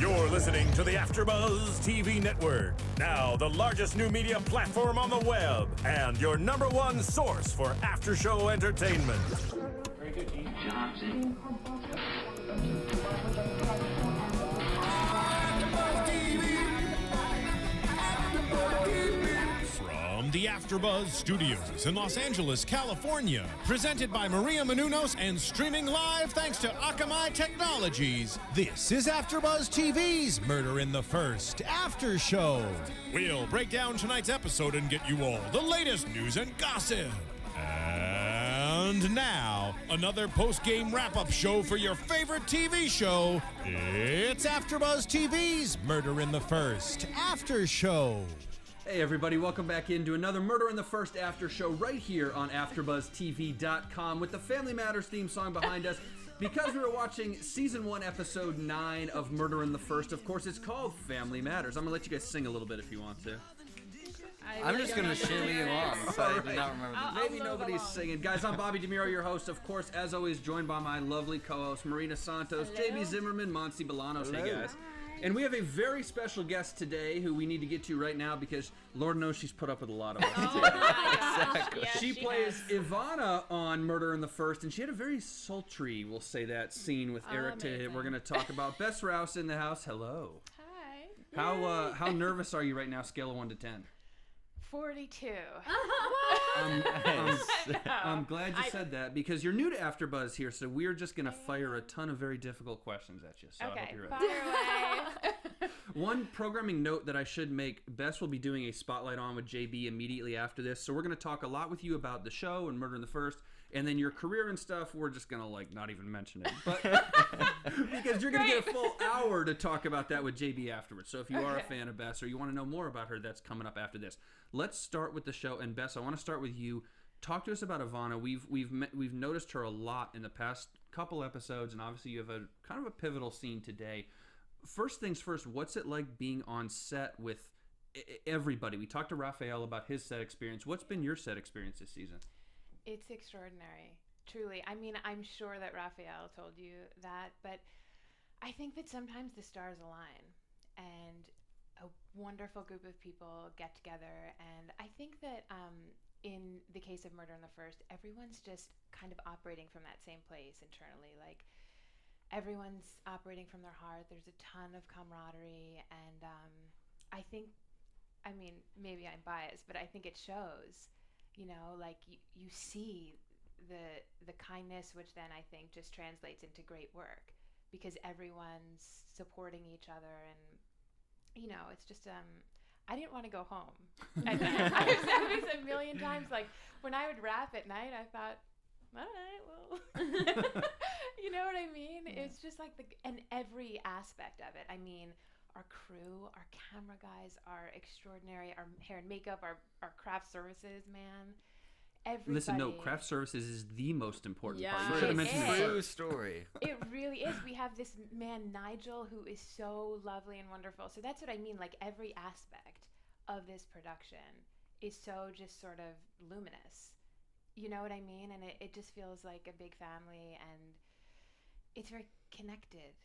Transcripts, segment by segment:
You're listening to the AFTERBUZZ TV network, now the largest new media platform on the web, and your number one source for after-show entertainment. Very good, Gene. Johnson. From the AFTERBUZZ Studios in Los Angeles, California, presented by Maria Menounos and streaming live thanks to Akamai Technologies, this is AFTERBUZZ TV's Murder in the First After Show. We'll break down tonight's episode and get you all the latest news and gossip. And now, another post-game wrap-up show for your favorite TV show. It's AFTERBUZZ TV's Murder in the First After Show. Hey everybody, welcome back into another Murder in the First After Show right here on AfterBuzzTV.com with the Family Matters theme song behind us. Because we were watching Season 1, Episode 9 of Murder in the First, of course, it's called Family Matters. I'm going to let you guys sing a little bit if you want to. I'm just going to shimmy along, so I do not remember. Maybe nobody's singing. Guys, I'm Bobby DeMuro, your host, of course, as always, joined by my lovely co-host, Marina Santos, JB Zimmerman, Monse Bolanos. Hello. Hey, guys. And we have a very special guest today who we need to get to right now because Lord knows she's put up with a lot of us. Oh my gosh. Exactly. Yes, she plays Ivana on Murder in the First, and she had a very sultry, we'll say that, scene with Eric today. We're going to talk about Bess Rous in the house. Hello. Hi. How nervous are you right now, scale of 1 to 10? 42. I'm glad you said that because you're new to AfterBuzz here, so we're just going to fire a ton of very difficult questions at you. So I hope you're ready. Fire away. One programming note that I should make, Bess will be doing a spotlight on with JB immediately after this, so we're going to talk a lot with you about the show and Murder in the First, and then your career and stuff, we're just going to not even mention it. But because you're going to get a full hour to talk about that with JB afterwards. So if you are a fan of Bess or you want to know more about her, that's coming up after this. Let's start with the show, and Bess, I want to start with you. Talk to us about Ivana. We've noticed her a lot in the past couple episodes, and obviously you have a kind of a pivotal scene today. First things first, what's it like being on set with everybody? We talked to Raphael about his set experience. What's been your set experience this season? It's extraordinary, truly. I mean, I'm sure that Raphael told you that, but I think that sometimes the stars align and a wonderful group of people get together, and I think that in the case of Murder in the First, everyone's just kind of operating from that same place internally. Like, everyone's operating from their heart. There's a ton of camaraderie, and I think, I mean, maybe I'm biased, but I think it shows, you know, like you see the kindness, which then I think just translates into great work because everyone's supporting each other, and you know, it's just I didn't want to go home. I've said this a million times. Like when I would wrap at night, I thought, all right, well, you know what I mean? Yeah. It's just like and every aspect of it. I mean, our crew, our camera guys are extraordinary. Our hair and makeup, our craft services, man. Everybody. Listen, no, craft services is the most important part. You True. should have mentioned it. True story. It really is. We have this man, Nigel, who is so lovely and wonderful. So that's what I mean. Like every aspect of this production is so just sort of luminous. You know what I mean? And it just feels like a big family, and it's very connected.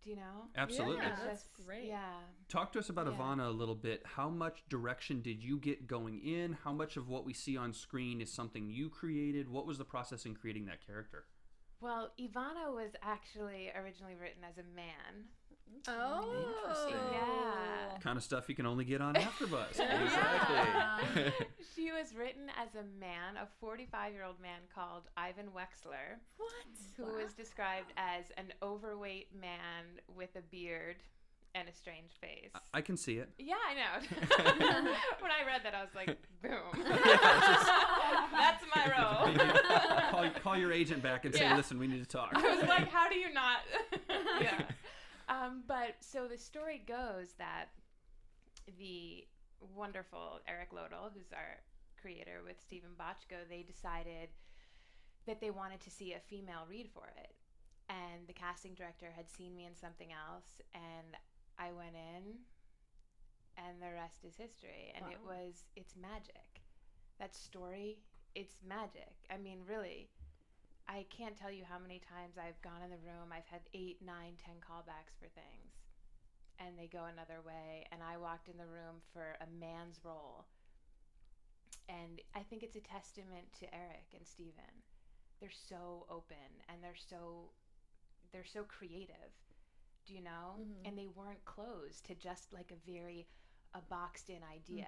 Do you know? Absolutely. Yeah, that's great. Yeah. Talk to us about Ivana a little bit. How much direction did you get going in? How much of what we see on screen is something you created? What was the process in creating that character? Well, Ivana was actually originally written as a man. Oh, Interesting. Yeah. Kind of stuff you can only get on AfterBuzz. Exactly. She was written as a man, a 45-year-old man called Ivan Wexler. what? Who was described as an overweight man with a beard and a strange face. I can see it. Yeah, I know. When I read that, I was like, boom. That's my role. Call your agent back and say, Yeah. listen, we need to talk. I was like, how do you not? Yeah. But so the story goes that the wonderful Eric Lodal, who's our creator with Stephen Bochco, they decided that they wanted to see a female read for it. And the casting director had seen me in something else, and I went in, and the rest is history. And it's magic. That story, it's magic. I mean, really, I can't tell you how many times I've gone in the room, I've had 8, 9, 10 callbacks for things. and they go another way. And I walked in the room for a man's role. And I think it's a testament to Eric and Steven. They're so open and they're so creative. Do you know? And they weren't closed to just like a boxed in idea.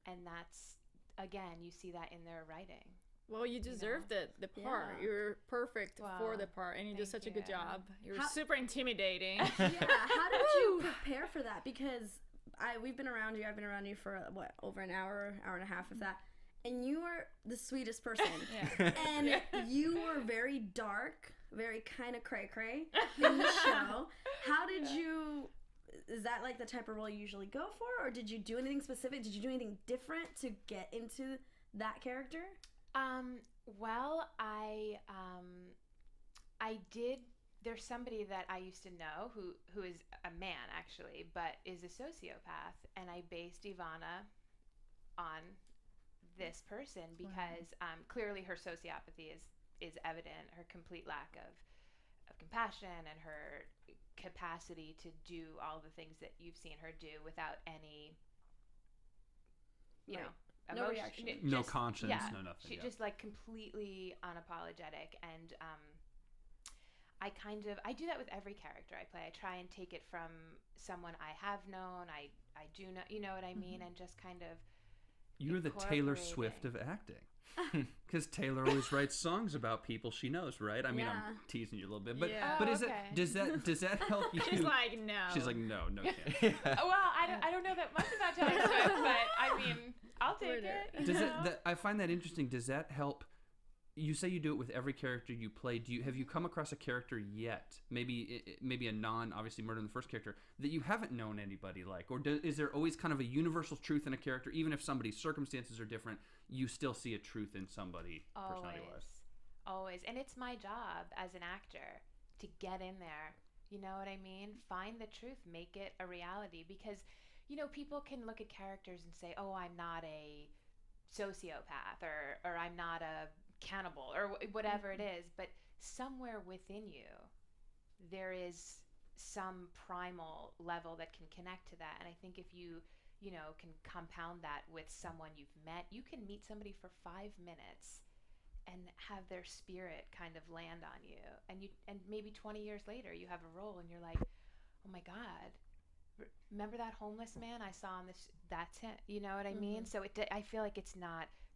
And that's, again, you see that in their writing. Well, you deserved the part. Yeah. You're perfect for the part, and you did such a good job. You're super intimidating. Yeah, how did you prepare for that? Because we've been around you. I've been around you for over an hour and a half of that, and you are the sweetest person. And you were very dark, very kind of cray cray in the show. How did you? Is that like the type of role you usually go for, or did you do anything specific? Did you do anything different to get into that character? Well, I did. There's somebody that I used to know who is a man actually, but is a sociopath, and I based Ivana on this person because clearly her sociopathy is evident. Her complete lack of compassion and her capacity to do all the things that you've seen her do without any, you know. No reaction. No conscience, no nothing. She's just like completely unapologetic, and I do that with every character I play. I try and take it from someone I have known, I do know, you know what I mean, and just kind of You're the Taylor Swift of acting. Because Taylor always writes songs about people she knows, right? I mean, I'm teasing you a little bit, but does that help you? She's like, no. She's like, no, can't. Well, I don't know that much about Taylor Swift, but I mean, I'll take it. Does I find that interesting. Does that help? You say you do it with every character you play. Have you come across a character yet? Maybe a obviously Murder in the First character that you haven't known anybody like, or is there always kind of a universal truth in a character, even if somebody's circumstances are different? You still see a truth in somebody, personality-wise. Always, and it's my job as an actor to get in there. You know what I mean? Find the truth, make it a reality, because you know people can look at characters and say, "Oh, I'm not a sociopath," or "I'm not a cannibal," or whatever it is, but somewhere within you there is some primal level that can connect to that. And I think if you can compound that with someone you've met, you can meet somebody for 5 minutes and have their spirit kind of land on you, and maybe 20 years later you have a role and you're like, oh my god, remember that homeless man I saw on this? That's him. You know what I mean? So I feel like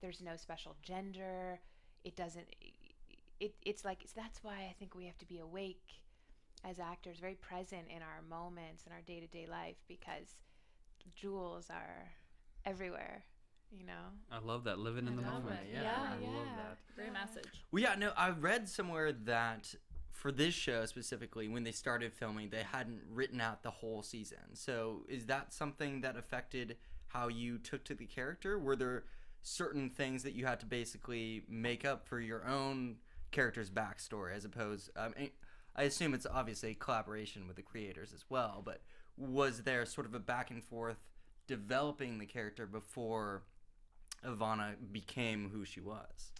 there's no special gender. It doesn't, it's like, that's why I think we have to be awake as actors, very present in our moments and our day-to-day life, because jewels are everywhere, you know? I love that, living in the moment. Yeah, I love that. Great message. Well, yeah, no, I read somewhere that for this show specifically, when they started filming, they hadn't written out the whole season. So is that something that affected how you took to the character? Were there certain things that you had to basically make up for your own character's backstory, as opposed, I assume it's obviously a collaboration with the creators as well, but was there sort of a back and forth developing the character before Ivana became who she was?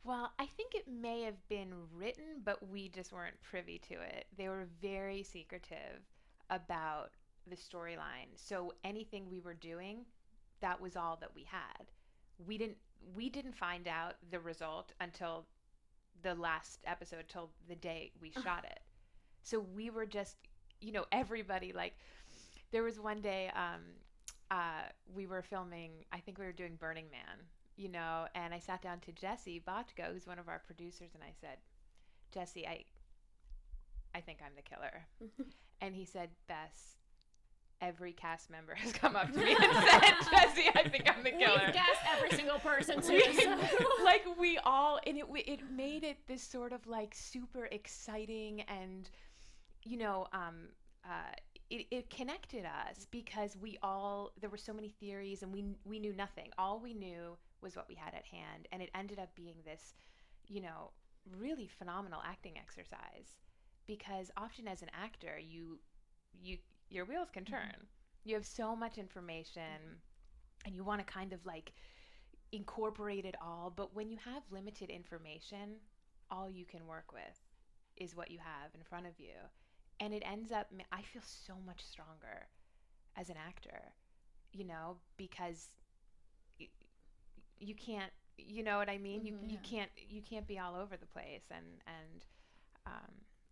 Well, I think it may have been written, but we just weren't privy to it. They were very secretive about the storyline. So anything we were doing, that was all that we had. We didn't find out the result until the last episode, till the day we shot it. So we were just, everybody, like, there was one day we were filming, I think we were doing Burning Man, and I sat down to Jesse Bochco, who's one of our producers, and I said, Jesse, I think I'm the killer. And he said, Bess, every cast member has come up to me and said, Jesse, I think I'm the killer. We've gassed every single person too. Like we all, and it made it this sort of like super exciting, and it connected us because there were so many theories, and we knew nothing. All we knew was what we had at hand, and it ended up being this, really phenomenal acting exercise, because often as an actor, your wheels can turn. You have so much information and you want to kind of like incorporate it all. But when you have limited information, all you can work with is what you have in front of you. and it ends up, I feel so much stronger as an actor, you know, because you can't, you know what I mean? You can't be all over the place, and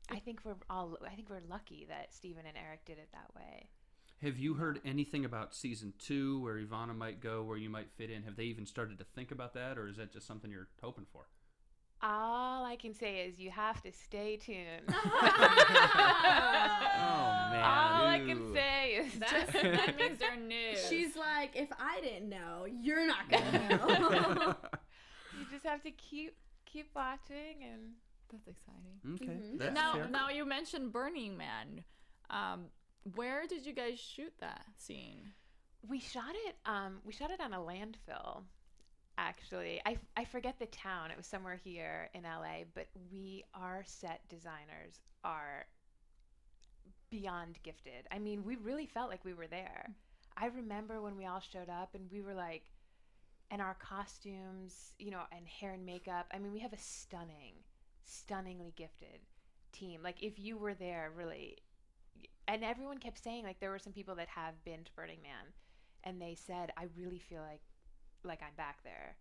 I think we're lucky that Steven and Eric did it that way. Have you heard anything about season 2 where Ivana might go, where you might fit in? Have they even started to think about that, or is that just something you're hoping for? All I can say is you have to stay tuned. Oh man! All I can say is that means they're new. She's like, if I didn't know, you're not gonna know. you just have to keep watching, and That's exciting. Okay. Mhm. That's Now, fair. now you mentioned Burning Man. Where did you guys shoot that scene? we shot it on a landfill. Actually, I forget the town. It was somewhere here in LA, but our set designers are beyond gifted. I mean, we really felt like we were there. I remember when we all showed up and we were like, and our costumes, you know, and hair and makeup. I mean, we have a stunningly gifted team. Like, if you were there, really, and everyone kept saying, like, there were some people that have been to Burning Man, and they said, I really feel like I'm back there.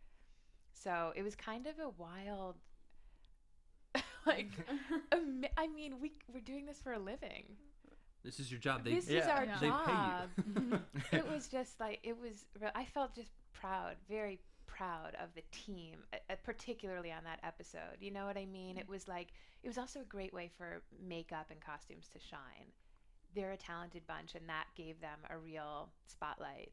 So it was kind of a wild, like, I mean, we're doing this for a living. This is your job. This is our They job. pay you. It was just like, I felt just proud, very proud of the team, particularly on that episode. You know what I mean? It was also a great way for makeup and costumes to shine. They're a talented bunch, and that gave them a real spotlight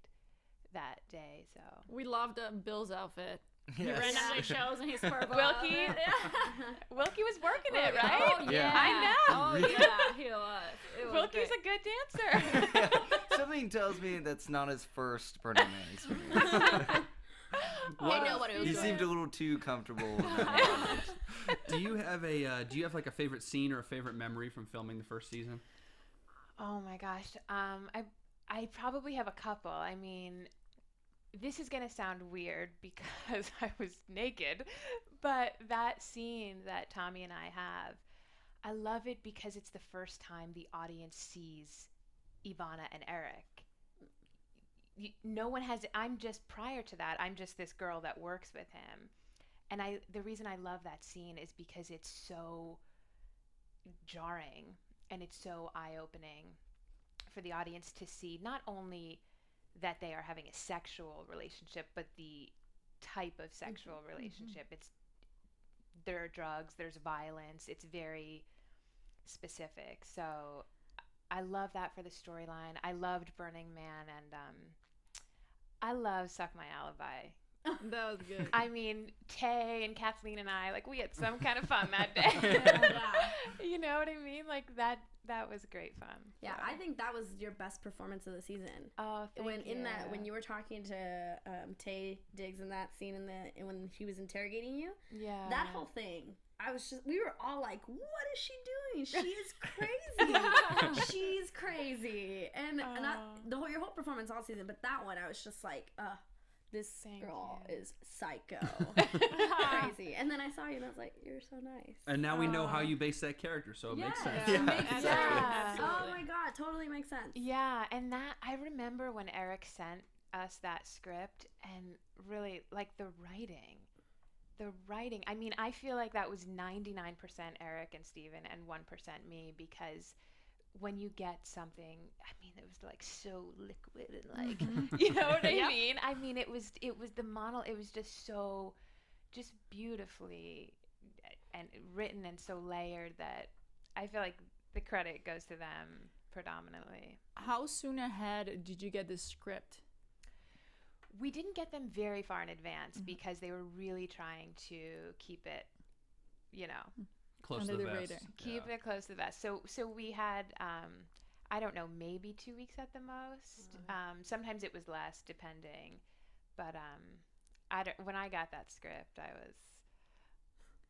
that day. So We loved Bill's outfit. He Yes. randomly shows in his purple. Wilkie was working it, right? Oh, yeah. I know. Oh, yeah, he was. It was Wilkie's great. a good dancer. Something tells me that's not his first Burning Man experience. He knew what he was He doing. seemed a little too comfortable. In that environment. Do you have like a favorite scene or a favorite memory from filming the first season? Oh my gosh. I probably have a couple. I mean, this is going to sound weird because I was naked, but that scene that Tommy and I have, I love it because it's the first time the audience sees Ivana and Eric. No one has, prior to that, I'm just this girl that works with him. And the reason I love that scene is because it's so jarring and it's so eye-opening for the audience to see not only that they are having a sexual relationship, but the type of sexual relationship. There are drugs, there's violence, it's very specific. So I love that for the storyline. I loved Burning Man, and I love Suck My Alibi. That was good. I mean, Taye and Kathleen and I, like, we had some kind of fun that day. You know what I mean? Like, that was great fun. Yeah, So. I think that was your best performance of the season. Oh, thank you. When you were talking to Taye Diggs in that scene when he was interrogating you, Yeah. that whole thing, we were all like, what is she doing? She is crazy. She's crazy. And your whole performance all season, but that one I was just like, this Thank girl you. is psycho. Crazy. And then I saw you and I was like, you're so nice. And now we know how you base that character, so it makes sense. It makes sense. Yeah. Oh my god, totally makes sense. Yeah, and that, I remember when Eric sent us that script, and really, like, the writing, I mean, I feel like that was 99% Eric and Steven and 1% me, because when you get something, I mean, it was like so liquid and like, you know what I mean? I mean, it was the model, it was just so, just beautifully and written and so layered that I feel like the credit goes to them predominantly. How soon ahead did you get the script? We didn't get them very far in advance because they were really trying to keep it, you know, Close Under to the the vest. radar. keep it close to the vest. So we had, I don't know, maybe 2 weeks at the most. Sometimes it was less, depending. But when I got that script, I was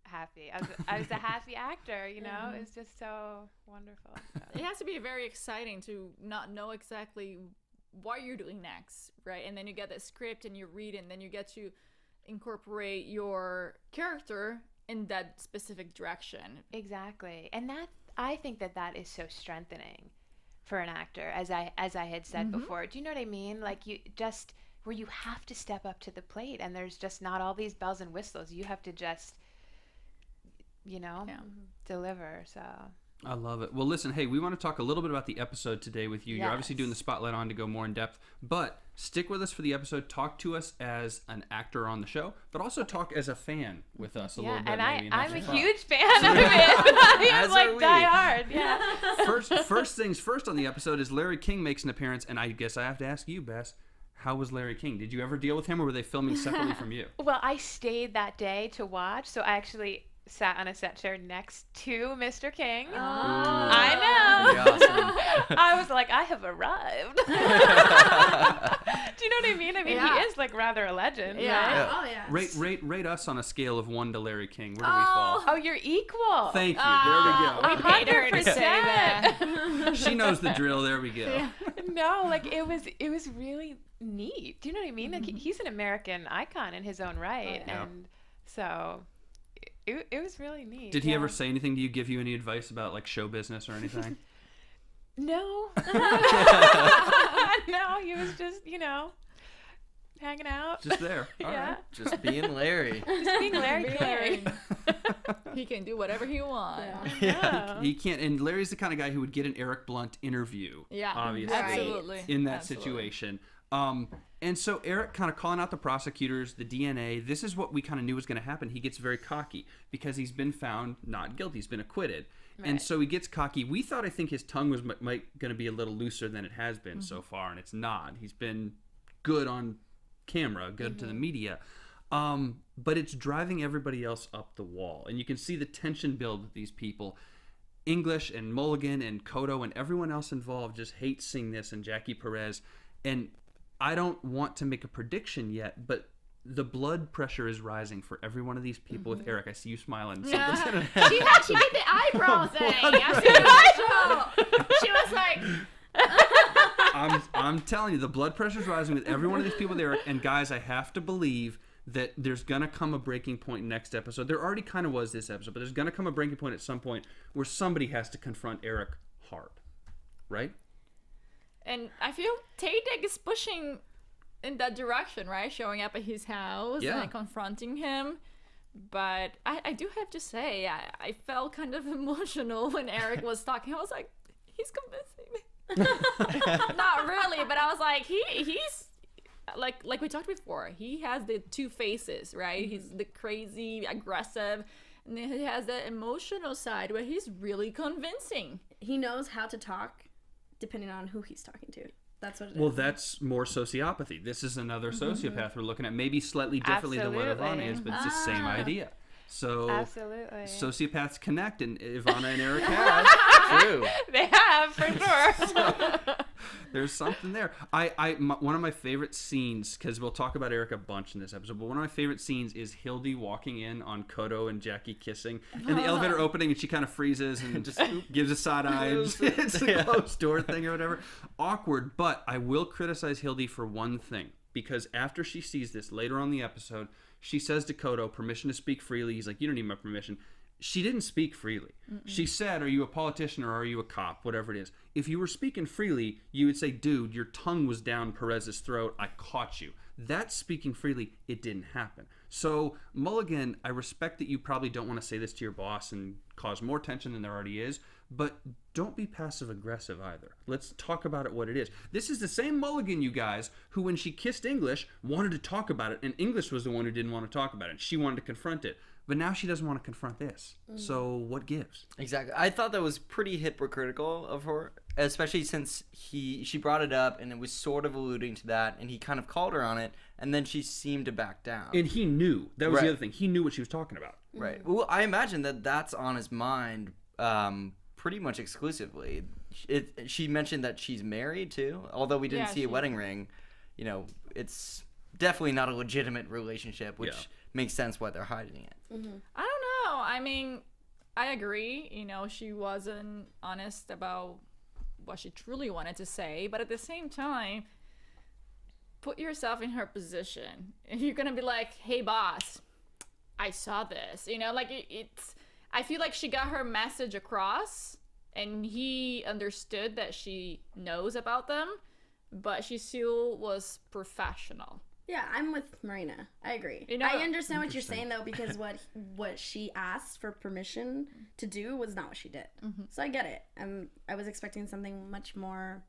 happy. I was a happy actor, you know. It was just so wonderful. So. It has to be very exciting to not know exactly what you're doing next, right? And then you get that script and you read it, and then you get to incorporate your character in that specific direction. Exactly. And that, I think that is so strengthening for an actor, as I had said before. Do you know what I mean? Like, you just, where you have to step up to the plate, and there's just not all these bells and whistles. You have to just, deliver. So I love it. Well, listen, hey, we want to talk a little bit about the episode today with you. You're obviously doing the spotlight on to go more in depth, but stick with us for the episode. Talk to us as an actor on the show, but also talk as a fan with us a little bit. And maybe, I'm a huge fan of it. I'm like die hard. Yeah. First things first on the episode is Larry King makes an appearance, and I guess I have to ask you, Bess, how was Larry King? Did you ever deal with him, or were they filming separately from you? Well, I stayed that day to watch, so I actually sat on a set chair next to Mr. King. Oh. I know. Awesome. I was like, I have arrived. Do you know what I mean? I mean, he is like rather a legend. Yeah. Right? Oh yeah. Rate us on a scale of 1 to Larry King. Where do we fall? Oh, you're equal. Thank you. There we go. We paid her to say that. She knows the drill. There we go. No, like it was really neat. Do you know what I mean? Like he's an American icon in his own right, and so it was really neat. Did he ever say anything to you? Give you any advice about like show business or anything? No. No, he was just hanging out. Just there. All right. Just being Larry. Just being Larry King. He can do whatever he wants. Yeah. He can't. And Larry's the kind of guy who would get an Eric Blunt interview. Yeah, obviously, absolutely. in that situation. And so Eric kind of calling out the prosecutors, the DNA. This is what we kind of knew was going to happen. He gets very cocky because he's been found not guilty. He's been acquitted. Right. And so he gets cocky. We thought, I think his tongue was going to be a little looser than it has been so far, and it's not. He's been good on camera, good to the media. But it's driving everybody else up the wall. And you can see the tension build with these people. English and Mulligan and Cotto and everyone else involved just hate seeing this, and Jackie Perez. And I don't want to make a prediction yet, but the blood pressure is rising for every one of these people with Eric. I see you smiling. Yeah. She did the eyebrow thing. She was like... I'm telling you, the blood pressure is rising with every one of these people with Eric. And guys, I have to believe that there's going to come a breaking point next episode. There already kind of was this episode, but there's going to come a breaking point at some point where somebody has to confront Eric hard. Right? And I feel Taye is pushing in that direction, right? Showing up at his house and confronting him. But I do have to say, I felt kind of emotional when Eric was talking. I was like, he's convincing me. Not really, but I was like, he's like we talked before. He has the two faces, right? He's the crazy, aggressive, and then he has the emotional side where he's really convincing. He knows how to talk depending on who he's talking to. That's what it is. Well, that's more sociopathy. This is another sociopath we're looking at, maybe slightly differently than what Ivana is, but it's the same idea. So absolutely, sociopaths connect, and Ivana and Eric have. True. They have, for sure. So, there's something there. One of my favorite scenes, because we'll talk about Eric a bunch in this episode, but one of my favorite scenes is Hildy walking in on Cotto and Jackie kissing, and the elevator opening, and she kind of freezes and just gives a side eye. It's a closed door thing or whatever. Awkward, but I will criticize Hildy for one thing, because after she sees this later on in the episode, she says to Cotto, permission to speak freely. He's like, you don't need my permission. She didn't speak freely. She said, are you a politician or are you a cop? Whatever it is. If you were speaking freely, you would say, dude, your tongue was down Perez's throat. I caught you. That's speaking freely. It didn't happen. So, Mulligan, I respect that you probably don't want to say this to your boss and cause more tension than there already is, but don't be passive-aggressive either. Let's talk about it what it is. This is the same Mulligan, you guys, who when she kissed English, wanted to talk about it, and English was the one who didn't want to talk about it. She wanted to confront it. But now she doesn't want to confront this. So what gives? Exactly. I thought that was pretty hypocritical of her, especially since she brought it up and it was sort of alluding to that, and he kind of called her on it, and then she seemed to back down. And he knew. That was the other thing. He knew what she was talking about. Right. Well, I imagine that that's on his mind pretty much exclusively. She mentioned that she's married too, although we didn't see a wedding ring. You know, it's definitely not a legitimate relationship, which makes sense why they're hiding it. I don't know. I mean, I agree. You know, she wasn't honest about what she truly wanted to say, but at the same time, put yourself in her position. If you're gonna be like, hey boss, I saw this, you know, like it's I feel like she got her message across and he understood that she knows about them, but she still was professional. Yeah, I'm with Marina. I agree. You know, I understand what you're saying though, because what she asked for permission to do was not what she did. So I get it. I was expecting something much more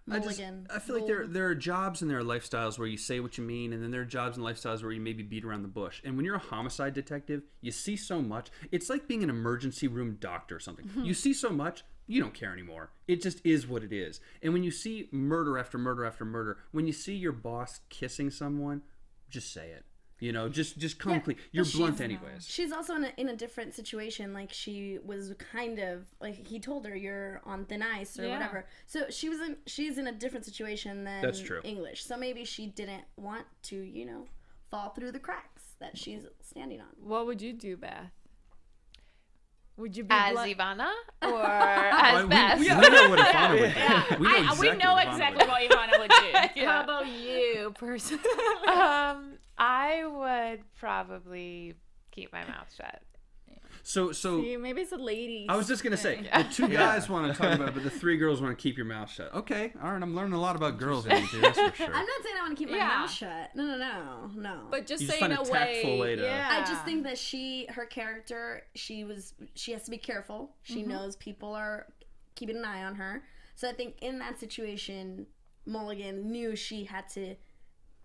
Mulligan. I feel like there are jobs and there are lifestyles where you say what you mean, and then there are jobs and lifestyles where you maybe beat around the bush. And when you're a homicide detective, you see so much. It's like being an emergency room doctor or something. You see so much, you don't care anymore. It just is what it is. And when you see murder after murder after murder, when you see your boss kissing someone, just say it. You know, just come clean. You're blunt anyways. She's also in a different situation. Like, she was kind of like, he told her you're on thin ice or whatever. So she's in a different situation than That's true. English. So maybe she didn't want to, you know, fall through the cracks that she's standing on. What would you do, Beth? Would you be As blunt? Ivana or as Bess? We know what Ivana would do. We know exactly what Ivana would do. How about you, person? I would probably keep my mouth shut. So See, maybe it's a lady. I was just gonna say the two guys want to talk about it, but the three girls want to keep your mouth shut. Okay, all right. I'm learning a lot about girls in here, that's for sure. I'm not saying I want to keep my mouth shut. No. But just You say find in a a tactful way way. to- Yeah. I just think that her character, she has to be careful. She knows people are keeping an eye on her. So I think in that situation, Mulligan knew she had to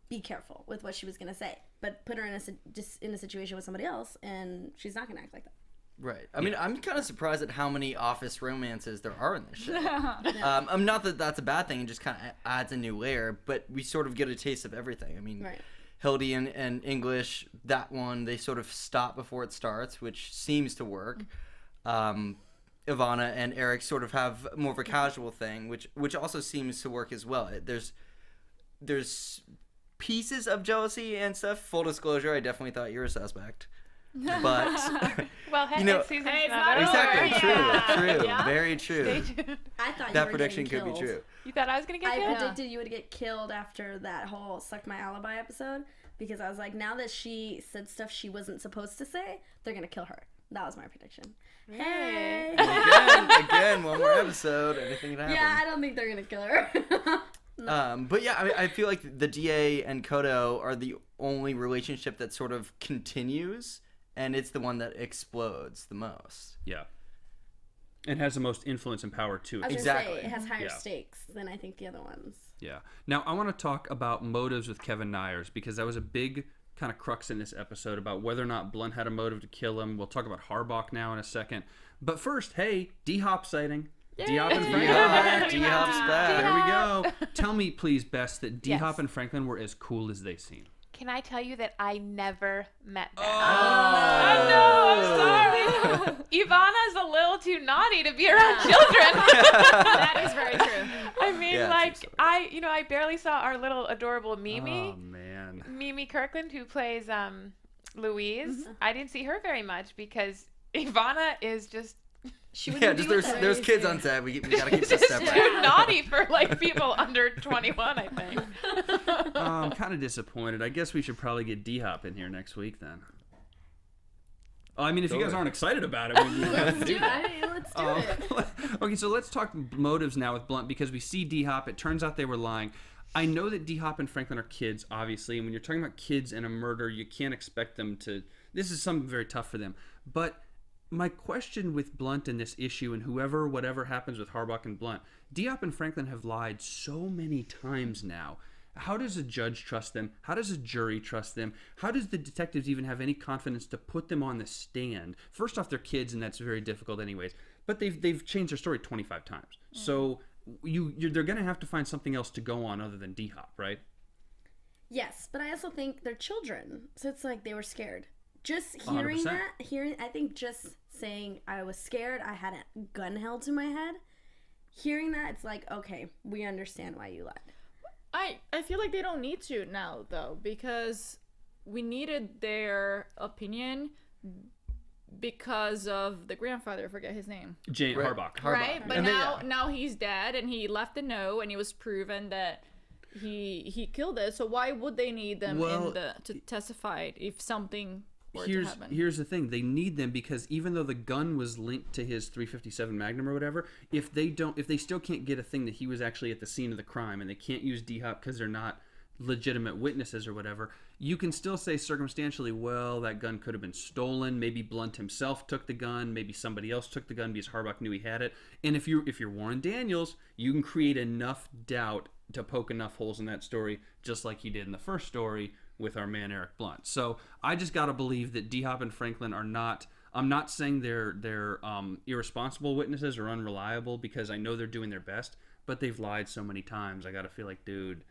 be careful with what she was going to say, but put her in a situation with somebody else, and she's not going to act like that. Right. I mean, I'm kind of surprised at how many office romances there are in this show. I'm not that that's a bad thing. It just kind of adds a new layer, but we sort of get a taste of everything. I mean, Right. Hildy and English, that one, they sort of stop before it starts, which seems to work. Ivana and Eric sort of have more of a casual thing, which also seems to work as well. There's pieces of jealousy and stuff. Full disclosure, I definitely thought you were a suspect. But Well, hey, You know- season's Hey, it's not not over. exactly Yeah. true, Yeah. very true. Stay tuned. I thought That you were prediction getting could be killed. true. You thought I was gonna get I killed? predicted you would get killed after that whole Suck My Alibi episode, because I was like, now that she said stuff she wasn't supposed to say, they're going to kill her. That was my prediction. Hey! Again, one more episode, anything can happen. Yeah, I don't think they're going to kill her. But yeah, I feel like the DA and Kodo are the only relationship that sort of continues, and it's the one that explodes the most. Yeah. And has the most influence and power to I it. was Exactly. gonna say, it has higher Yeah. stakes than I think the other ones. Yeah. Now, I want to talk about motives with Kevin Nyers, because that was a big kind of crux in this episode about whether or not Blunt had a motive to kill him. We'll talk about Harbach now in a second. But first, hey, D-Hop sighting. D-Hop and Franklin are back. D-Hop's back. There we go. Tell me, please, Bess, that D-Hop Yes. and Franklin were as cool as they seem. Can I tell you that I never met them? I know, I'm sorry. Ivana's a little too naughty to be around children. That is very true. I mean, Yeah, like, true story. I barely saw our little adorable Mimi. Oh, man. Mimi Kirkland, who plays Louise. I didn't see her very much because Ivana is just She Yeah, wouldn't just be with her. there's kids on set. We gotta keep this separate. too naughty for like people under 21, I think. I'm kind of disappointed. I guess we should probably get D-Hop in here next week then. I mean, if you guys aren't excited about it, we have to do that. Let's do it. Okay, so let's talk motives now with Blunt, because we see D-Hop. It turns out they were lying. I know that D-Hop and Franklin are kids, obviously, and when you're talking about kids and a murder, you can't expect them to... This is something very tough for them. But my question with Blunt and this issue, and whatever happens with Harbach and Blunt, D-Hop and Franklin have lied so many times now. How does a judge trust them? How does a jury trust them? How does the detectives even have any confidence to put them on the stand? First off, they're kids, and that's very difficult anyways. But they've changed their story 25 times. So they're going to have to find something else to go on other than D-Hop, right? Yes, but I also think they're children. So it's like they were scared. Just hearing 100%. that, I think just saying I was scared, I had a gun held to my head, hearing that, it's like, okay, we understand why you lied. I feel like they don't need to now, though, because we needed their opinion because of the grandfather, I forget his name. Jane Right. Harbach. Right? But And then, now he's dead, and he left a note, and it was proven that he killed it. So why would they need them Well, to testify if something for it to happen. Here's the thing. They need them because even though the gun was linked to his .357 Magnum or whatever, if they still can't get a thing that he was actually at the scene of the crime and they can't use D-Hop because they're not legitimate witnesses or whatever, you can still say circumstantially, well, that gun could have been stolen. Maybe Blunt himself took the gun. Maybe somebody else took the gun because Harbach knew he had it. And if you're Warren Daniels, you can create enough doubt to poke enough holes in that story, just like he did in the first story with our man Eric Blunt. So I just got to believe that D-Hop and Franklin are not... I'm not saying they're irresponsible witnesses or unreliable because I know they're doing their best, but they've lied so many times. I got to feel like, dude...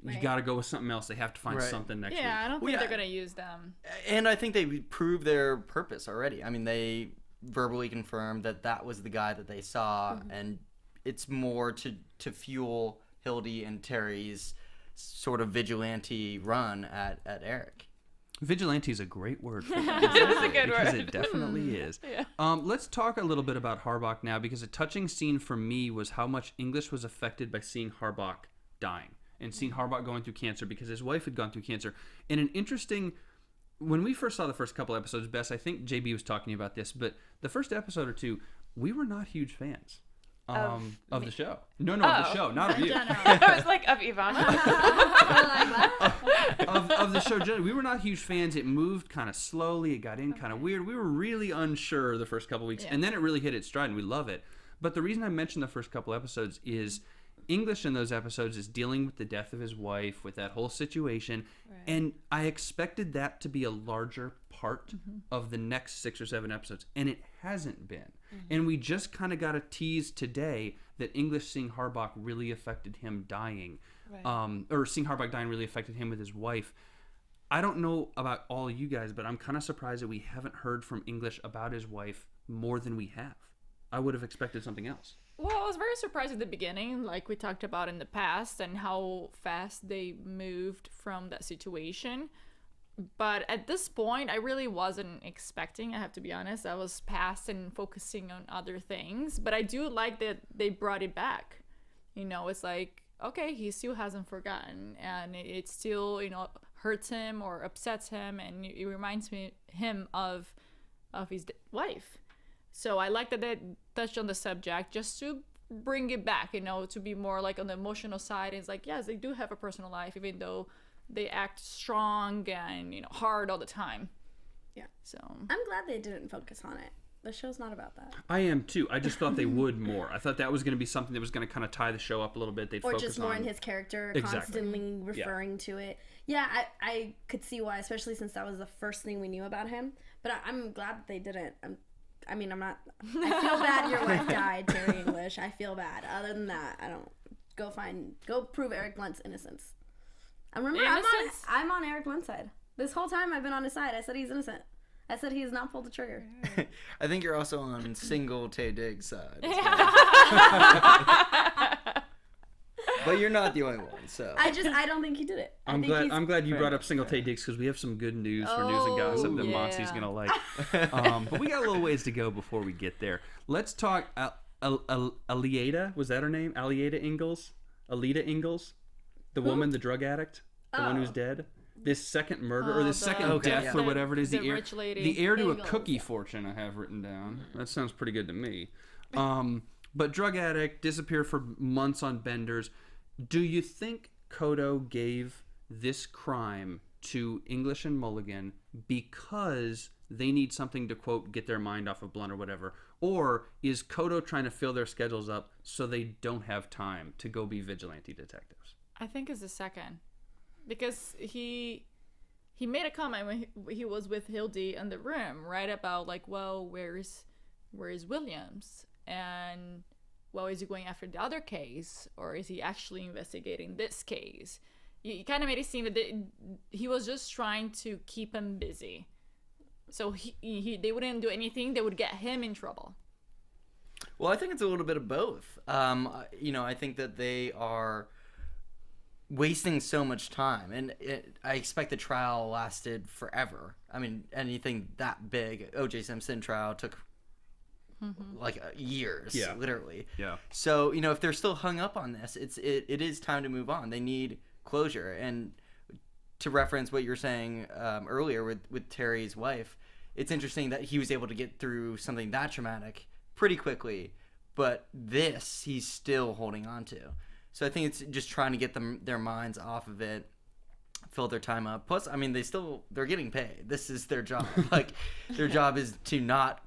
You got to go with something else. They have to find something next week. Yeah, I don't think they're going to use them. And I think they proved their purpose already. I mean, they verbally confirmed that was the guy that they saw, and it's more to fuel Hildy and Terry's sort of vigilante run at Eric. Vigilante is a great word for that. It's a good word. Because it definitely is. Yeah. Let's talk a little bit about Harbach now, because a touching scene for me was how much English was affected by seeing Harbach dying. And seeing Harbach going through cancer because his wife had gone through cancer. And an interesting... When we first saw the first couple episodes, Bess, I think JB was talking about this, but the first episode or two, we were not huge fans of the show. No, of the show, not of you. I was like, of Ivana? of the show generally. We were not huge fans. It moved kind of slowly. It got in kind of weird. We were really unsure the first couple weeks. And then it really hit its stride, and we love it. But the reason I mentioned the first couple episodes is... English in those episodes is dealing with the death of his wife, with that whole situation, and I expected that to be a larger part of the next 6 or 7 episodes, and it hasn't been. And we just kind of got a tease today that English seeing Harbach really affected him dying, or seeing Harbach dying really affected him with his wife. I don't know about all of you guys, but I'm kind of surprised that we haven't heard from English about his wife more than we have. I would have expected something else. Well, I was very surprised at the beginning, like we talked about in the past, and how fast they moved from that situation. But at this point, I really wasn't expecting, I have to be honest. I was past and focusing on other things. But I do like that they brought it back. You know, it's like, okay, he still hasn't forgotten. And it still, you know, hurts him or upsets him. And it reminds him of his wife. So I like that they touched on the subject just to bring it back, you know, to be more like on the emotional side. It's like, yes, they do have a personal life, even though they act strong and, you know, hard all the time. Yeah. So I'm glad they didn't focus on it. The show's not about that. I am too. I just thought they would more. I thought that was going to be something that was going to kind of tie the show up a little bit. They'd focus just more on in his character, Exactly. constantly referring to it. Yeah, I could see why, especially since that was the first thing we knew about him. But I'm glad that they didn't. I feel bad your wife died, Terry English. I feel bad. Other than that, I don't. Go prove Eric Blunt's innocence. I'm on Eric Blunt's side. This whole time I've been on his side. I said he's innocent. I said he has not pulled the trigger. I think you're also on single Taye Diggs' side. But you're not the only one, so. I don't think he did it. I'm glad you brought up single Taye Diggs because we have some good news for news and gossip that Monse's gonna like. But we got a little ways to go before we get there. Let's talk Alita. Was that her name? Alita Ingalls? Alita Ingalls? The woman, the drug addict? The one who's dead? This second murder or this second death or whatever it is. The rich lady. The heir to a Ingalls. cookie fortune I have written down. That sounds pretty good to me. But drug addict, disappeared for months on benders. Do you think Kodo gave this crime to English and Mulligan because they need something to, quote, get their mind off of Blunt or whatever? Or is Kodo trying to fill their schedules up so they don't have time to go be vigilante detectives? I think it's the second. Because he made a comment when he was with Hildy in the room, right? About like, well, where is Williams? And well, is he going after the other case, or is he actually investigating this case? You kind of made it seem that he was just trying to keep him busy, so they wouldn't do anything that would get him in trouble. Well, I think it's a little bit of both. I think that they are wasting so much time, and I expect the trial lasted forever. I mean, anything that big, O.J. Simpson trial took like years, literally. Yeah. So if they're still hung up on this, it is time to move on. They need closure, and to reference what you were saying earlier with Terry's wife, it's interesting that he was able to get through something that traumatic pretty quickly, but this he's still holding on to. So I think it's just trying to get their minds off of it, fill their time up. Plus, I mean, they're getting paid. This is their job. Like, their job is to not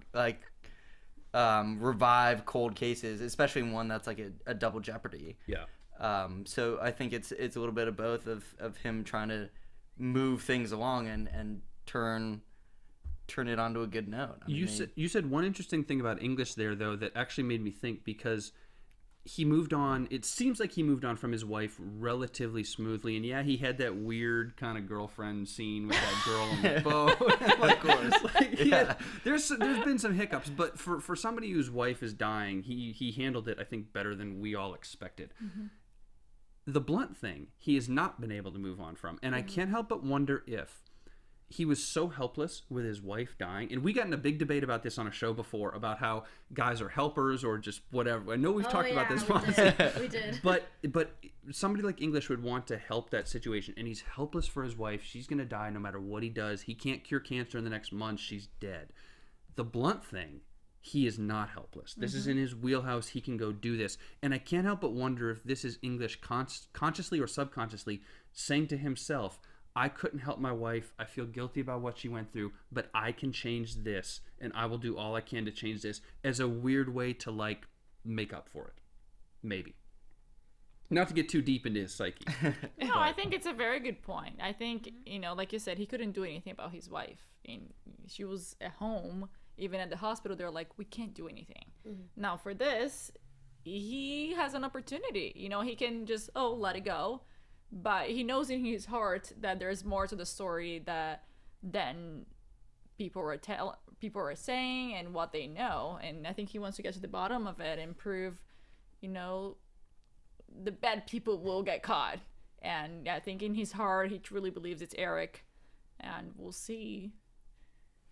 revive cold cases, especially one that's like a double jeopardy. Yeah. So I think it's a little bit of both of him trying to move things along and turn it onto a good note. You said one interesting thing about English there, though, that actually made me think, because he moved on. It seems like he moved on from his wife relatively smoothly, and yeah, he had that weird kind of girlfriend scene with that girl on the boat. Of course, there's been some hiccups, but for somebody whose wife is dying, he handled it, I think, better than we all expected. Mm-hmm. The Blunt thing, he has not been able to move on from, and I can't help but wonder if he was so helpless with his wife dying. And we got in a big debate about this on a show before, about how guys are helpers or just whatever. I know we've talked about this once. We did. But somebody like English would want to help that situation, and he's helpless for his wife. She's going to die no matter what he does. He can't cure cancer in the next month. She's dead. The Blunt thing, he is not helpless. This is in his wheelhouse. He can go do this. And I can't help but wonder if this is English consciously or subconsciously saying to himself, I couldn't help my wife. I feel guilty about what she went through, but I can change this, and I will do all I can to change this, as a weird way to, like, make up for it. Maybe. Not to get too deep into his psyche. No, I think it's a very good point. I think, like you said, he couldn't do anything about his wife. And she was at home. Even at the hospital, they're like, we can't do anything. Mm-hmm. Now, for this, he has an opportunity. He can just, let it go. But he knows in his heart that there's more to the story than people are saying and what they know. And I think he wants to get to the bottom of it and prove, the bad people will get caught. And I think in his heart, he truly believes it's Eric. And we'll see.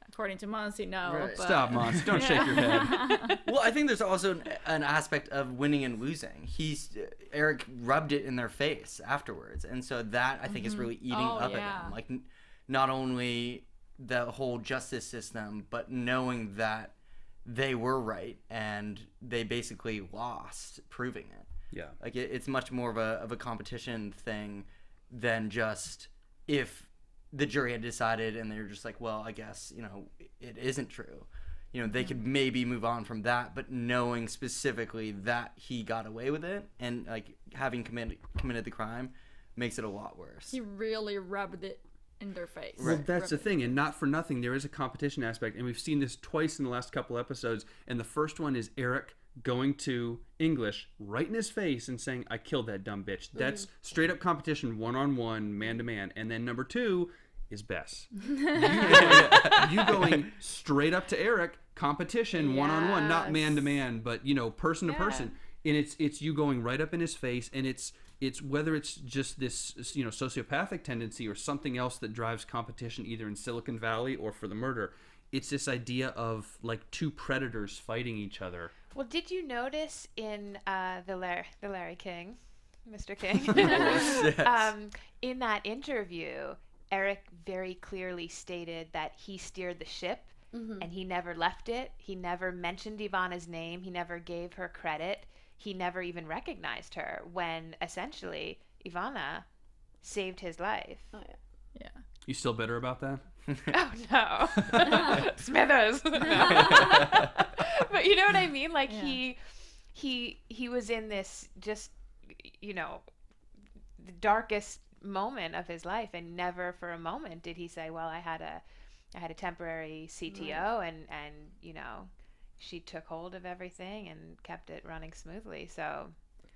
According to Monse, no. Right. But... Stop, Monse. Don't shake your head. Well, I think there's also an aspect of winning and losing. Eric rubbed it in their face afterwards, and so that I think is really eating up at him. Like, not only the whole justice system, but knowing that they were right and they basically lost, proving it. Yeah. Like, it's much more of a competition thing than just if the jury had decided and they're just like, well, I guess, it isn't true. They could maybe move on from that, but knowing specifically that he got away with it and, like, having committed the crime makes it a lot worse. He really rubbed it in their face. Well, that's the thing, and not for nothing, there is a competition aspect, and we've seen this twice in the last couple episodes, and the first one is Eric going to English right in his face and saying, I killed that dumb bitch. That's straight up competition, one-on-one, man-to-man. And then number 2 is Bess. You going straight up to Eric, competition, one-on-one, not man-to-man, but, person to person. And it's you going right up in his face, and it's whether it's just this, sociopathic tendency or something else that drives competition either in Silicon Valley or for the murder. It's this idea of, like, two predators fighting each other. Well, did you notice in the Larry King, Mr. King, in that interview, Eric very clearly stated that he steered the ship and he never left it. He never mentioned Ivana's name. He never gave her credit. He never even recognized her when essentially Ivana saved his life. Oh, yeah. Yeah. You still bitter about that? Oh, no. Smithers. No. But you know what I mean? Like, he was in this just, the darkest moment of his life, and never for a moment did he say, well, I had a temporary CTO and she took hold of everything and kept it running smoothly. So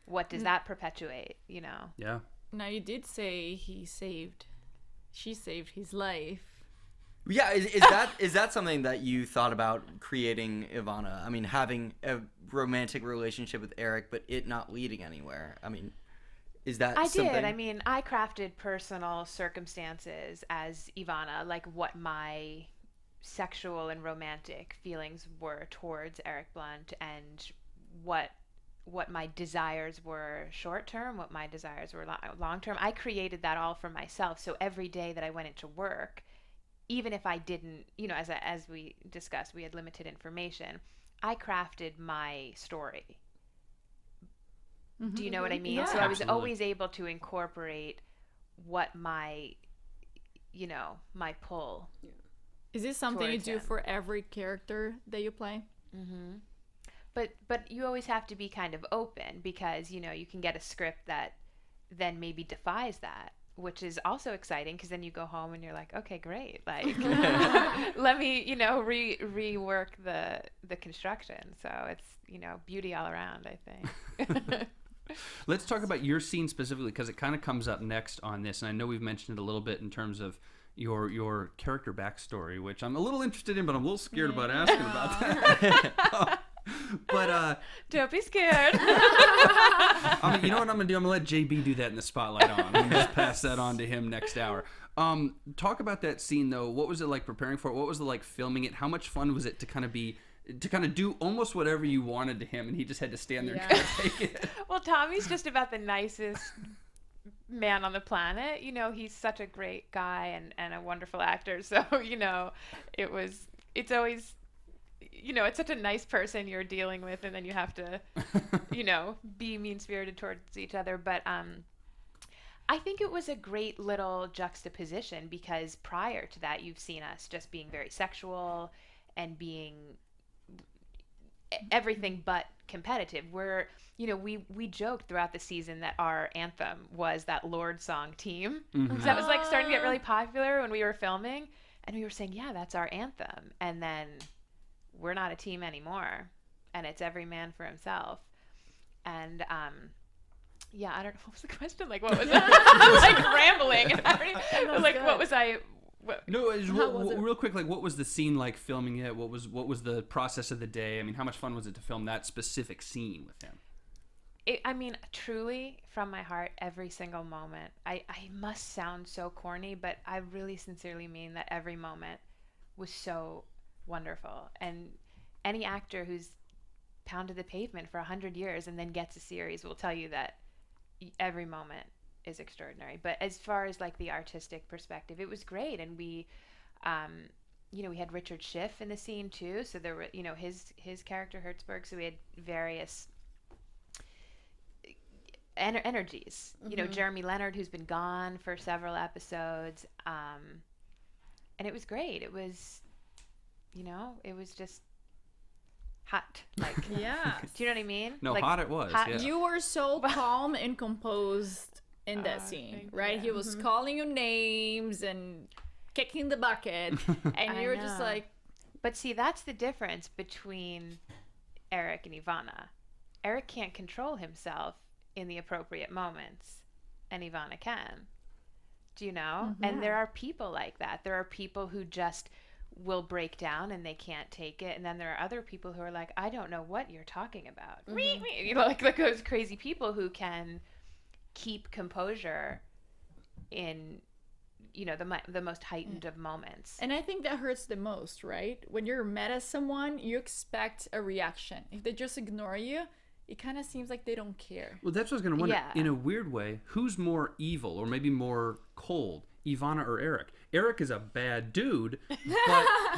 what does that perpetuate, Yeah. Now, you did say she saved his life. Yeah, is that something that you thought about creating Ivana? I mean, having a romantic relationship with Eric, but it not leading anywhere. I mean, is that something? I did. I mean, I crafted personal circumstances as Ivana, like what my sexual and romantic feelings were towards Eric Blunt and what what my desires were short term, what my desires were long term. I created that all for myself. So every day that I went into work, even if I didn't, as we discussed, we had limited information, I crafted my story. Do you know what I mean? Yeah. So I was Absolutely. always able to incorporate what my pull. Is this something you Towards do him. for every character that you play? But you always have to be kind of open, because you can get a script that then maybe defies that, which is also exciting, because then you go home and you're like, okay, great, like let me rework the construction. So it's beauty all around, I think. Let's talk about your scene specifically, because it kind of comes up next on this, and I know we've mentioned it a little bit in terms of your character backstory, which I'm a little interested in, but I'm a little scared about asking about that. But Don't be scared. you know what I'm gonna do? I'm gonna let JB do that in the spotlight on. I'm gonna just pass that on to him next hour. Talk about that scene though. What was it like preparing for it? What was it like filming it? How much fun was it to kind of do almost whatever you wanted to him, and he just had to stand there and kind of take it? Well, Tommy's just about the nicest man on the planet. He's such a great guy and a wonderful actor. So, it's always, it's such a nice person you're dealing with, and then you have to, be mean-spirited towards each other. But I think it was a great little juxtaposition, because prior to that, you've seen us just being very sexual and being everything but competitive. We're we joked throughout the season that our anthem was that Lord song Team. So that was like starting to get really popular when we were filming, and we were saying, yeah, that's our anthem. And then we're not a team anymore, and it's every man for himself. And I don't know, what was the question? Like, what was that? I was like rambling, and like, what was I? No, real quick, like, what was the scene like filming it? What was the process of the day? I mean, how much fun was it to film that specific scene with him? Truly, from my heart, every single moment. I must sound so corny, but I really sincerely mean that every moment was so wonderful. And any actor who's pounded the pavement for 100 years and then gets a series will tell you that every moment is extraordinary. But as far as like the artistic perspective, it was great. And we we had Richard Schiff in the scene too, so there were his character Hertzberg, so we had various energies. Jeremy Leonard, who's been gone for several episodes, and it was great. It was it was just hot, like Yeah. do you know what I mean? No, like, hot it was. Yeah. You were so calm and composed in that scene, thank right? you. He was calling you names and kicking the bucket, and you were just know. like, But see, that's the difference between Eric and Ivana. Eric can't control himself in the appropriate moments, and Ivana can. Do you know? And there are people like that. There are people who just will break down and they can't take it, and then there are other people who are like, I don't know what you're talking about. Like those crazy people who can keep composure in the most heightened of moments. and I think that hurts the most, right? When you're mad at someone, you expect a reaction. If they just ignore you, it kind of seems like they don't care. Well, that's what I was going to wonder. Yeah. In a weird way, who's more evil or maybe more cold, Ivana or Eric? Eric is a bad dude,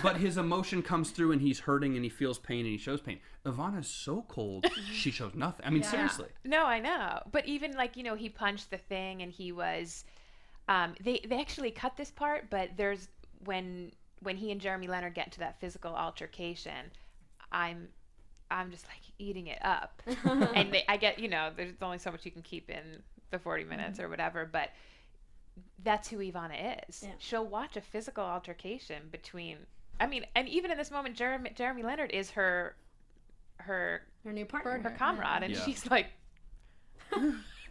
but his emotion comes through and he's hurting and he feels pain and he shows pain. Ivana's so cold, she shows nothing. I mean, seriously. No, I know. But even like, he punched the thing and he was, they actually cut this part, but there's, when he and Jeremy Leonard get into that physical altercation, I'm just like eating it up. And I get, there's only so much you can keep in the 40 minutes or whatever, but that's who Ivana is. Yeah. She'll watch a physical altercation between, and even in this moment, Jeremy Leonard is her new partner. her comrade, and Yeah. she's like,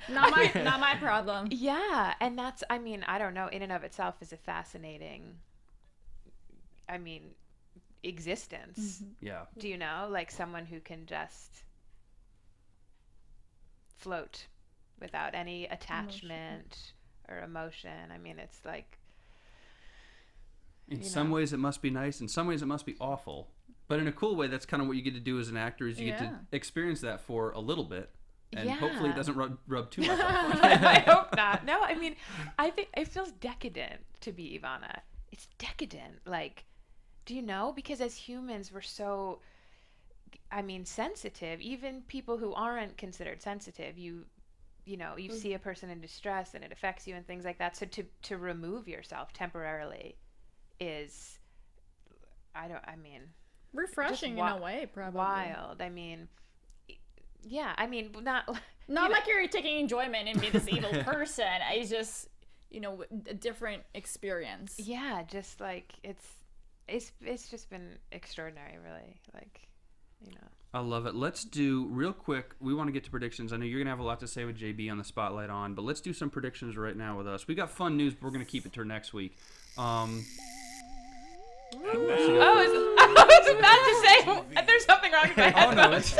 Not my problem. yeah. And that's, I don't know, in and of itself is a fascinating, existence. Yeah. Do you know? Like someone who can just float without any attachment or emotion. It's like, In some ways it must be nice. In some ways it must be awful. But in a cool way, that's kind of what you get to do as an actor, is you get to experience that for a little bit. And hopefully it doesn't rub too much off. I hope not. No, I mean, I think it feels decadent to be Ivana. It's decadent. Like, do you know? Because as humans, we're so, sensitive. Even people who aren't considered sensitive, you see a person in distress and it affects you and things like that. So to remove yourself temporarily is, refreshing in a way, probably. Wild. Not like you're taking enjoyment in being this evil person. It's just, a different experience. Yeah, just like it's just been extraordinary, really. I love it. Let's do real quick. We want to get to predictions. I know you're gonna have a lot to say with JB on the spotlight on, but let's do some predictions right now with us. We got fun news, but we're gonna keep it till next week. I was about to say there's something wrong with my headphones.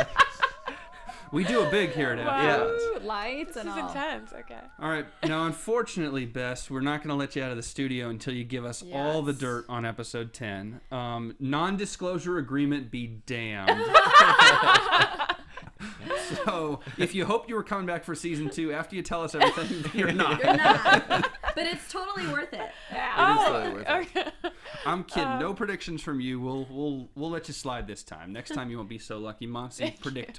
We do it big here at AFTERBUZZ. Lights and all. This is intense. Okay. All right. Now, unfortunately, Bess, we're not going to let you out of the studio until you give us all the dirt on episode 10. Non-disclosure agreement be damned. So, if you hoped you were coming back for season 2 after you tell us everything, you're not. You're not. But it's totally worth it. It is totally worth it. Okay. I'm kidding. No predictions from you. We'll let you slide this time. Next time you won't be so lucky. Monse,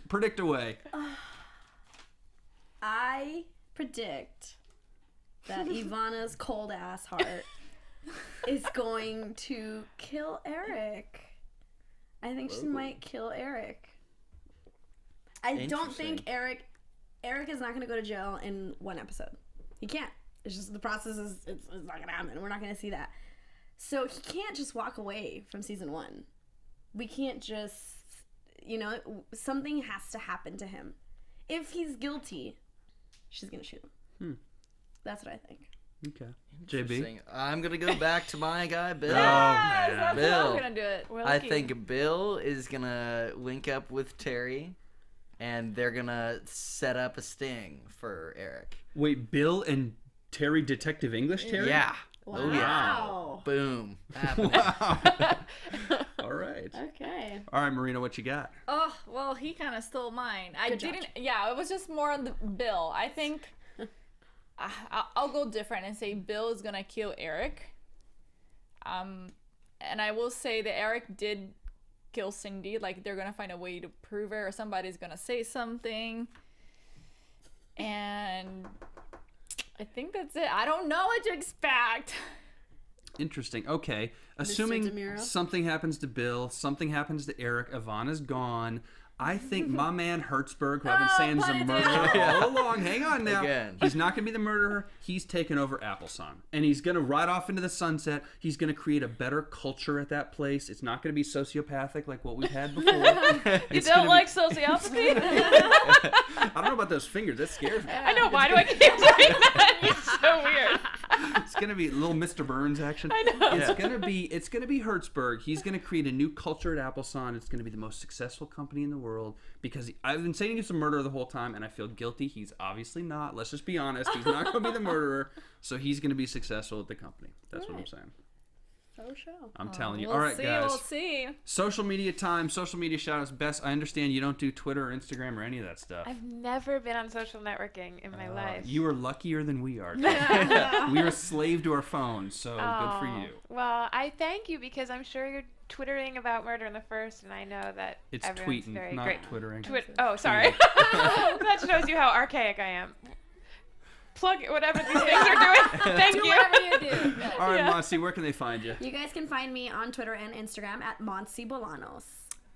predict away. I predict that Ivana's cold ass heart is going to kill Eric. I think she might kill Eric. I don't think Eric is not going to go to jail in one episode. He can't. It's just the process is it's not going to happen. We're not going to see that. So he can't just walk away from season 1. We can't just, something has to happen to him. If he's guilty, she's going to shoot him. That's what I think. Okay. JB? I'm going to go back to my guy, Bill. That's Bill. how I'm going to do it. I think Bill is going to link up with Terry, and they're going to set up a sting for Eric. Wait, Bill and Terry, Detective English Terry? Yeah. Wow. Oh, yeah. Boom. Happening. Wow. All right. Okay. All right, Marina, what you got? Oh, well, he kind of stole mine. Good job. Yeah, it was just more on the Bill. I think I'll go different and say Bill is going to kill Eric. And I will say that Eric did kill Cindy. Like, they're going to find a way to prove it, or somebody's going to say something. And I think that's it. I don't know what to expect. Interesting. Okay. Assuming something happens to Bill, something happens to Eric, Ivana's gone. I think my man Hertzberg, who I've been saying is a murderer all along. Hang on now. Again. He's not going to be the murderer. He's taking over Applesong. And he's going to ride off into the sunset. He's going to create a better culture at that place. It's not going to be sociopathic like what we've had before. You don't like sociopathy? I don't know about those fingers. That scares me. I know. Why do I keep doing that? It's so weird. It's gonna be a little Mr. Burns action. I know. It's gonna be Hertzberg. He's gonna create a new culture at Applesong. It's gonna be the most successful company in the world because I've been saying he's a murderer the whole time, and I feel guilty. He's obviously not. Let's just be honest. He's not gonna be the murderer. So he's gonna be successful at the company. That's what I'm saying. I'm telling you. We'll All right, see, guys. We'll see. Social media time. Social media shout-outs. Bess, I understand you don't do Twitter or Instagram or any of that stuff. I've never been on social networking in my life. You are luckier than we are. We are a slave to our phones, so good for you. Well, I thank you because I'm sure you're twittering about Murder in the First, and I know that It's everyone's tweeting, very not great. twittering. Oh, sorry. That shows you how archaic I am. Plug whatever these things are doing. Thank you. Do whatever you do. All right, Monse, where can they find you? You guys can find me on Twitter and Instagram at Monse Bolanos.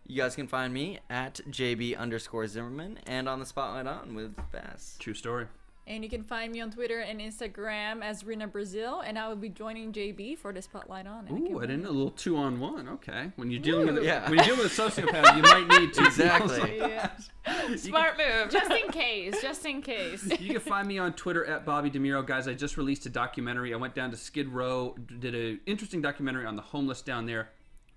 You guys can find me at JB_Zimmerman and on the Spotlight On with Bess. True story. And you can find me on Twitter and Instagram as Rina Brazil, and I will be joining JB for the Spotlight On. Ooh, I didn't know. A little 2-on-1. Okay. When you're dealing with when you're dealing with a sociopath, you might need to. Exactly. Smart move. Just in case. Just in case. You can find me on Twitter at Bobby DeMuro. Guys, I just released a documentary. I went down to Skid Row, did an interesting documentary on the homeless down there,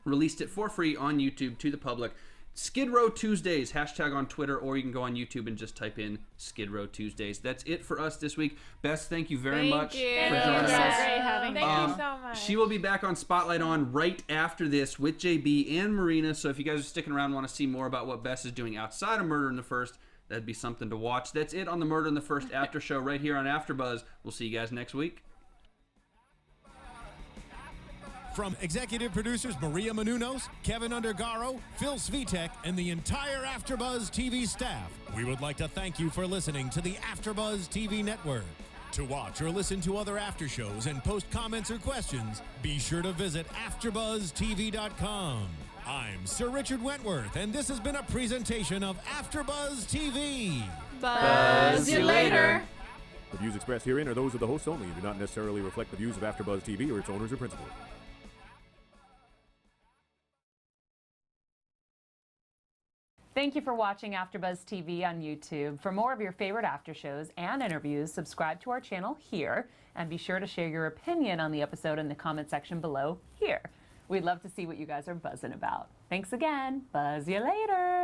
released it for free on YouTube to the public. Skid Row Tuesdays, hashtag on Twitter, or you can go on YouTube and just type in Skid Row Tuesdays. That's it for us this week. Bess, thank you very much for joining us. Great having Thank you so much. She will be back on Spotlight On right after this with JB and Marina. So if you guys are sticking around and want to see more about what Bess is doing outside of Murder in the First, that'd be something to watch. That's it on the Murder in the First after show right here on AfterBuzz. We'll see you guys next week. From executive producers Maria Menounos, Kevin Undergaro, Phil Svitek, and the entire AfterBuzz TV staff, we would like to thank you for listening to the AfterBuzz TV network. To watch or listen to other after shows and post comments or questions, be sure to visit AfterBuzzTV.com. I'm Sir Richard Wentworth, and this has been a presentation of AfterBuzz TV. Buzz you later. The views expressed herein are those of the hosts only and do not necessarily reflect the views of AfterBuzz TV or its owners or principals. Thank you for watching AfterBuzz TV on YouTube. For more of your favorite after shows and interviews, subscribe to our channel here, and be sure to share your opinion on the episode in the comment section below here. We'd love to see what you guys are buzzing about. Thanks again. Buzz you later.